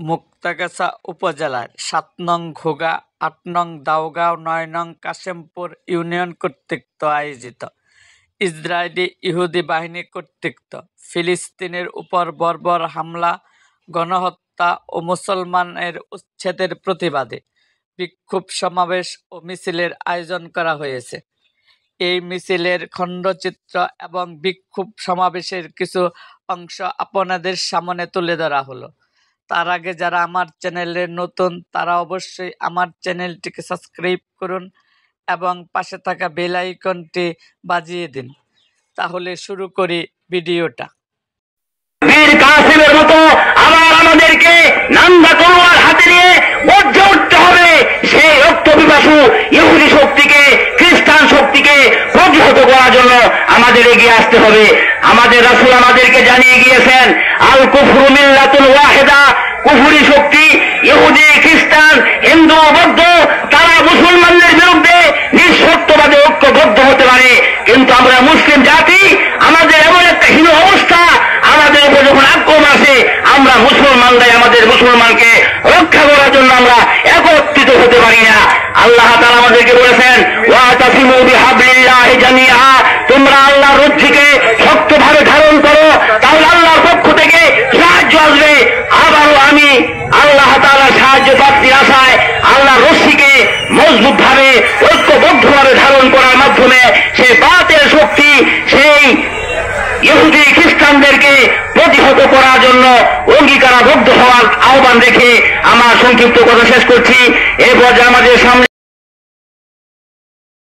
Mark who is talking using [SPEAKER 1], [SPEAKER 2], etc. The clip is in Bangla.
[SPEAKER 1] মুক্তাগাছা উপজেলার ৭ নং ঘোগা, ৮ নং দাউগাঁও, ৯ নং কাশেমপুর ইউনিয়ন কর্তৃক আয়োজিত ইসরায়েলি ইহুদি বাহিনী কর্তৃক ফিলিস্তিনের উপর বর্বর হামলা, গণহত্যা ও মুসলমানের উচ্ছেদের প্রতিবাদে বিক্ষোভ সমাবেশ ও মিছিলের আয়োজন করা হয়েছে। এই মিছিলের খণ্ডচিত্র এবং বিক্ষোভ সমাবেশের কিছু অংশ আপনাদের সামনে তুলে ধরা হলো। তার আগে যারা আমার চ্যানেলে নতুন তারা অবশ্যই আমার চ্যানেলটিকে সাবস্ক্রাইব করুন এবং পাশে থাকা বেল আইকনটি বাজিয়ে দিন। তাহলে শুরু করি ভিডিওটা।
[SPEAKER 2] বীর কাসেমের মতো আবার আমাদেরকে নান্দা তলোয়ার হাতে নিয়ে গর্জে উঠতে হবে। সেই রক্ত পিপাসু ইহুদি শক্তিকে, খ্রিস্টান শক্তিকে প্রতিহত করার জন্য আমাদের এগিয়ে আসতে হবে। আমাদের রাসূল আমাদেরকে জানিয়ে গিয়েছেন, আল কুফরু মিল্লাতুন ওয়াহিদা, কুফরি শক্তি ইহুদি, খ্রিস্টান, হিন্দু, বৌদ্ধ তারা মুসলমানদের বিরুদ্ধে নিঃশর্তভাবে ঐক্যবদ্ধ হতে পারে, কিন্তু আমরা মুসলিম জাতি আমাদের এমন একটা হীন অবস্থা, আমাদের উপর যখন আক্রমণ আসে আমরা মুসলমানরাই আমাদের মুসলমানকে রক্ষা করার জন্য আমরা একত্রিত হতে পারি না। আল্লাহ তাআলা আমাদেরকে বলেছেন, ওয়াতাসিমু বিহাবলিল্লাহি জামিআ, তোমরা আল্লাহর রজ্জুকে শক্তভাবে ধারণ করো, তাহলে আল্লাহর পক্ষ থেকে সাহায্য আসবে। আবারও আমি আল্লাহ তাআলার সাহায্য প্রাপ্তির আশায় আল্লাহর রশ্মিকে মজবুতভাবে ঐক্যবদ্ধভাবে ধারণ করার মাধ্যমে সেই বাতিল শক্তি, সেই ইহুদি খ্রিস্টানদেরকে প্রতিহত করার জন্য অঙ্গীকারাবদ্ধ হওয়ার আহ্বান রেখে আমার সংক্ষিপ্ত কথা শেষ করছি। এরপর আমাদের সামনে